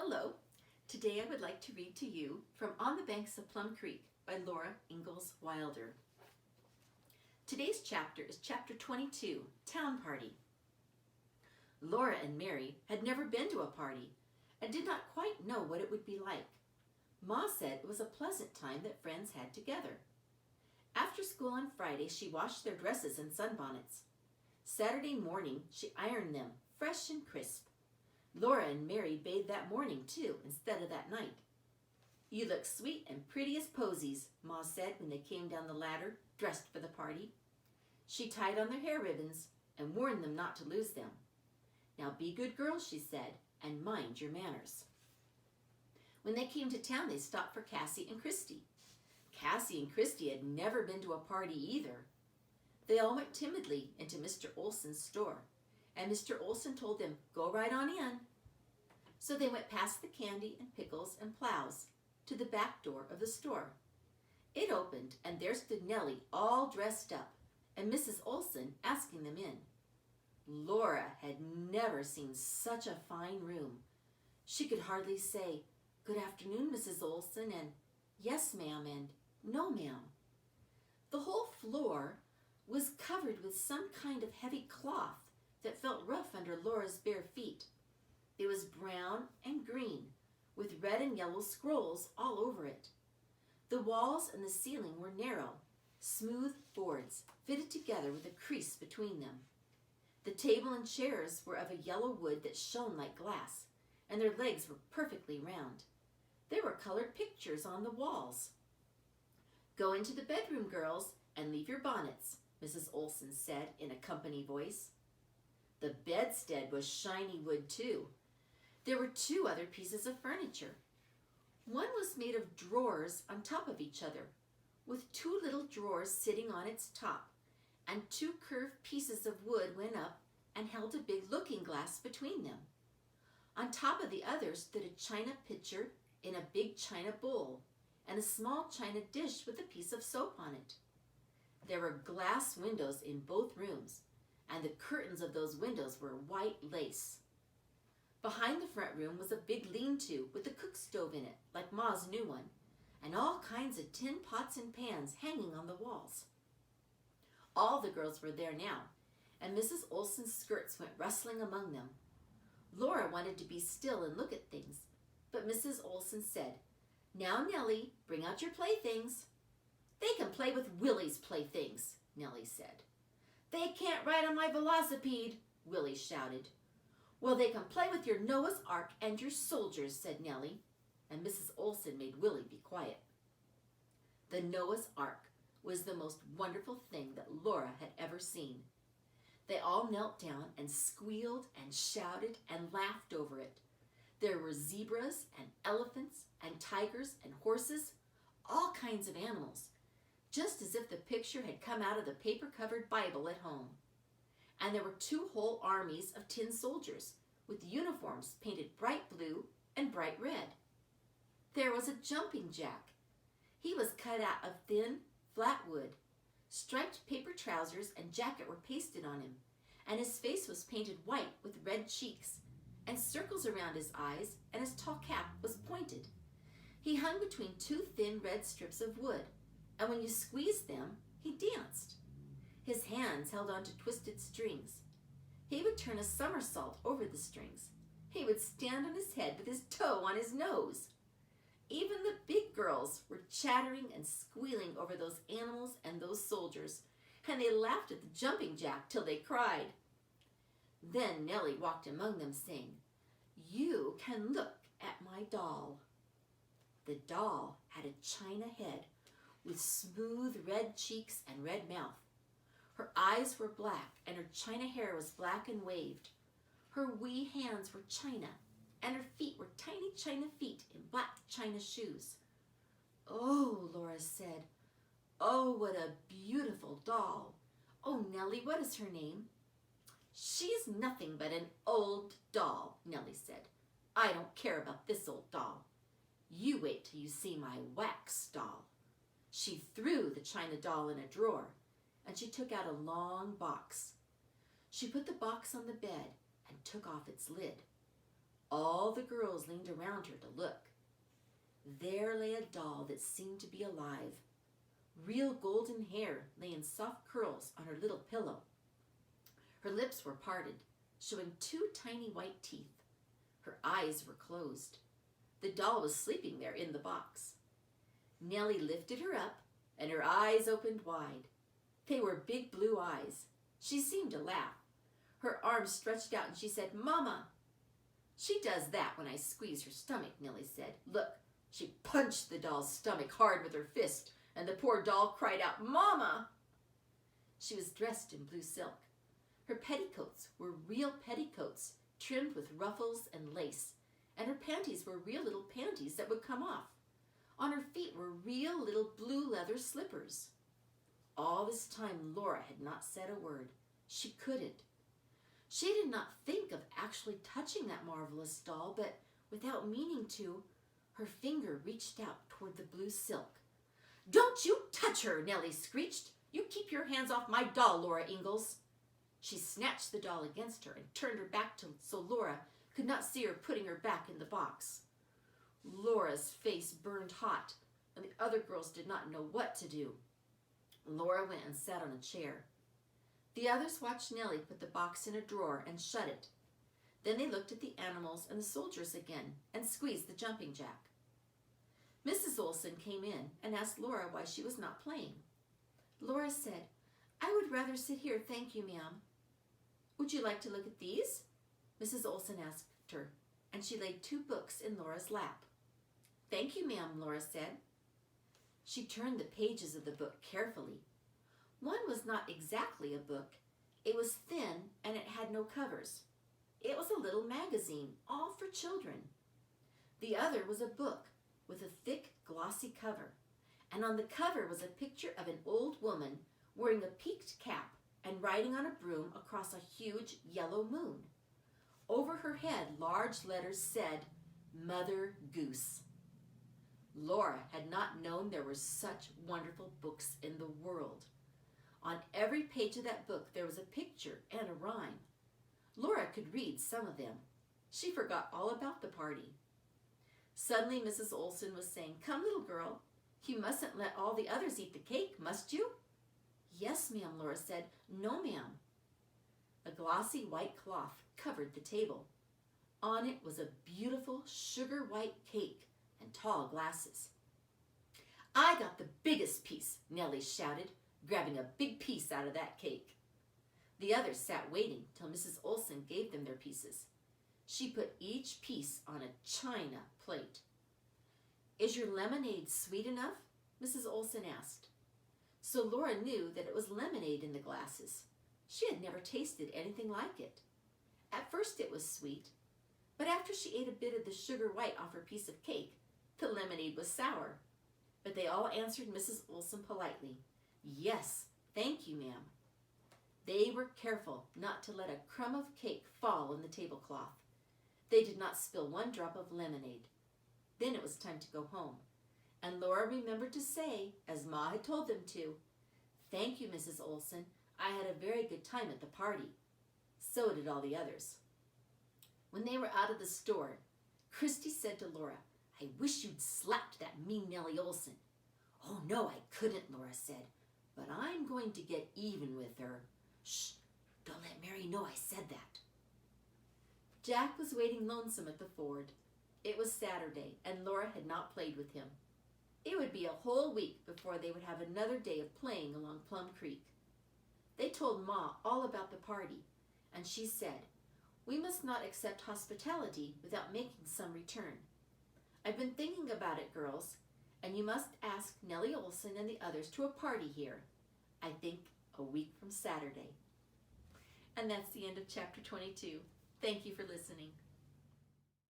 Hello. Today I would like to read to you from On the Banks of Plum Creek by Laura Ingalls Wilder. Today's chapter is chapter 22, Town Party. Laura and Mary had never been to a party and did not quite know what it would be like. Ma said it was a pleasant time that friends had together. After school on Friday, she washed their dresses and sunbonnets. Saturday morning, she ironed them, fresh and crisp. Laura and Mary bathed that morning, too, instead of that night. "You look sweet and pretty as posies," Ma said when they came down the ladder, dressed for the party. She tied on their hair ribbons and warned them not to lose them. "Now be good girls," she said, "and mind your manners." When they came to town, they stopped for Cassie and Christy. Cassie and Christy had never been to a party either. They all went timidly into Mr. Olson's store, and Mr. Olson told them, "Go right on in." So they went past the candy and pickles and plows to the back door of the store. It opened, and there stood Nellie all dressed up, and Mrs. Olson asking them in. Laura had never seen such a fine room. She could hardly say, "Good afternoon, Mrs. Olson," and "Yes, ma'am," and "No, ma'am." The whole floor was covered with some kind of heavy cloth that felt rough under Laura's bare feet. It was brown and green, with red and yellow scrolls all over it. The walls and the ceiling were narrow, smooth boards fitted together with a crease between them. The table and chairs were of a yellow wood that shone like glass, and their legs were perfectly round. There were colored pictures on the walls. "Go into the bedroom, girls, and leave your bonnets," Mrs. Olson said in a company voice. The bedstead was shiny wood, too. There were two other pieces of furniture. One was made of drawers on top of each other, with two little drawers sitting on its top, and two curved pieces of wood went up and held a big looking glass between them. On top of the other stood a china pitcher in a big china bowl, and a small china dish with a piece of soap on it. There were glass windows in both rooms, and the curtains of those windows were white lace. Behind the front room was a big lean-to with a cook stove in it, like Ma's new one, and all kinds of tin pots and pans hanging on the walls. All the girls were there now, and Mrs. Olson's skirts went rustling among them. Laura wanted to be still and look at things, but Mrs. Olson said, "Now, Nellie, bring out your playthings." "They can play with Willie's playthings," Nellie said. "They can't ride on my velocipede," Willie shouted. "Well, they can play with your Noah's Ark and your soldiers," said Nellie, and Mrs. Olson made Willie be quiet. The Noah's Ark was the most wonderful thing that Laura had ever seen. They all knelt down and squealed and shouted and laughed over it. There were zebras and elephants and tigers and horses, all kinds of animals, just as if the picture had come out of the paper-covered Bible at home. And there were two whole armies of tin soldiers with uniforms painted bright blue and bright red. There was a jumping jack. He was cut out of thin, flat wood. Striped paper trousers and jacket were pasted on him, and his face was painted white with red cheeks, and circles around his eyes, and his tall cap was pointed. He hung between two thin red strips of wood, and when you squeezed them, he danced. His hands held on to twisted strings. He would turn a somersault over the strings. He would stand on his head with his toe on his nose. Even the big girls were chattering and squealing over those animals and those soldiers, and they laughed at the jumping jack till they cried. Then Nellie walked among them, saying, "You can look at my doll." The doll had a china head with smooth red cheeks and red mouth. Her eyes were black, and her china hair was black and waved. Her wee hands were china, and her feet were tiny china feet in black china shoes. "Oh," Laura said, "oh, what a beautiful doll. Oh, Nellie, what is her name?" "She's nothing but an old doll," Nellie said. "I don't care about this old doll. You wait till you see my wax doll." She threw the china doll in a drawer, and she took out a long box. She put the box on the bed and took off its lid. All the girls leaned around her to look. There lay a doll that seemed to be alive. Real golden hair lay in soft curls on her little pillow. Her lips were parted, showing 2 tiny white teeth. Her eyes were closed. The doll was sleeping there in the box. Nellie lifted her up, and her eyes opened wide. They were big blue eyes. She seemed to laugh. Her arms stretched out, and she said, "Mama." "She does that when I squeeze her stomach," Nellie said. Look, she punched the doll's stomach hard with her fist, and the poor doll cried out, "Mama!" She was dressed in blue silk. Her petticoats were real petticoats, trimmed with ruffles and lace, and her panties were real little panties that would come off. On her feet were real little blue leather slippers. All this time Laura had not said a word. She couldn't. She did not think of actually touching that marvelous doll, but without meaning to, her finger reached out toward the blue silk. "Don't you touch her," Nellie screeched. "You keep your hands off my doll, Laura Ingalls." She snatched the doll against her and turned her back so Laura could not see her putting her back in the box. Laura's face burned hot, and the other girls did not know what to do. Laura went and sat on a chair. The others watched Nellie put the box in a drawer and shut it. Then they looked at the animals and the soldiers again and squeezed the jumping jack. Mrs. Olson came in and asked Laura why she was not playing. Laura said, "I would rather sit here, thank you, ma'am." "Would you like to look at these?" Mrs. Olson asked her, and she laid 2 books in Laura's lap. "Thank you, ma'am," Laura said. She turned the pages of the book carefully. One was not exactly a book. It was thin and it had no covers. It was a little magazine, all for children. The other was a book with a thick, glossy cover, and on the cover was a picture of an old woman wearing a peaked cap and riding on a broom across a huge yellow moon. Over her head, large letters said, "Mother Goose." Laura had not known there were such wonderful books in the world. On every page of that book there was a picture and a rhyme. Laura could read some of them. She forgot all about the party. Suddenly Mrs. Olson was saying, "Come, little girl, you mustn't let all the others eat the cake, must you?" "Yes, ma'am," Laura said. "No, ma'am." A glossy white cloth covered the table. On it was a beautiful sugar white cake and tall glasses. "I got the biggest piece," Nellie shouted, grabbing a big piece out of that cake. The others sat waiting till Mrs. Olson gave them their pieces. She put each piece on a china plate. "Is your lemonade sweet enough?" Mrs. Olson asked. So Laura knew that it was lemonade in the glasses. She had never tasted anything like it. At first it was sweet, but after she ate a bit of the sugar white off her piece of cake, the lemonade was sour. But they all answered Mrs. Olson politely, "Yes, thank you, ma'am." They were careful not to let a crumb of cake fall on the tablecloth. They did not spill one drop of lemonade. Then it was time to go home, and Laura remembered to say, as Ma had told them to, "Thank you, Mrs. Olson. I had a very good time at the party." So did all the others. When they were out of the store, Christy said to Laura, "I wish you'd slapped that mean Nellie Olson." "Oh, no, I couldn't," Laura said, "but I'm going to get even with her." "Shh, don't let Mary know I said that." Jack was waiting lonesome at the ford. It was Saturday, and Laura had not played with him. It would be a whole week before they would have another day of playing along Plum Creek. They told Ma all about the party, and she said, "We must not accept hospitality without making some return. I've been thinking about it, girls, and you must ask Nellie Olson and the others to a party here, I think a week from Saturday." And that's the end of chapter 22. Thank you for listening.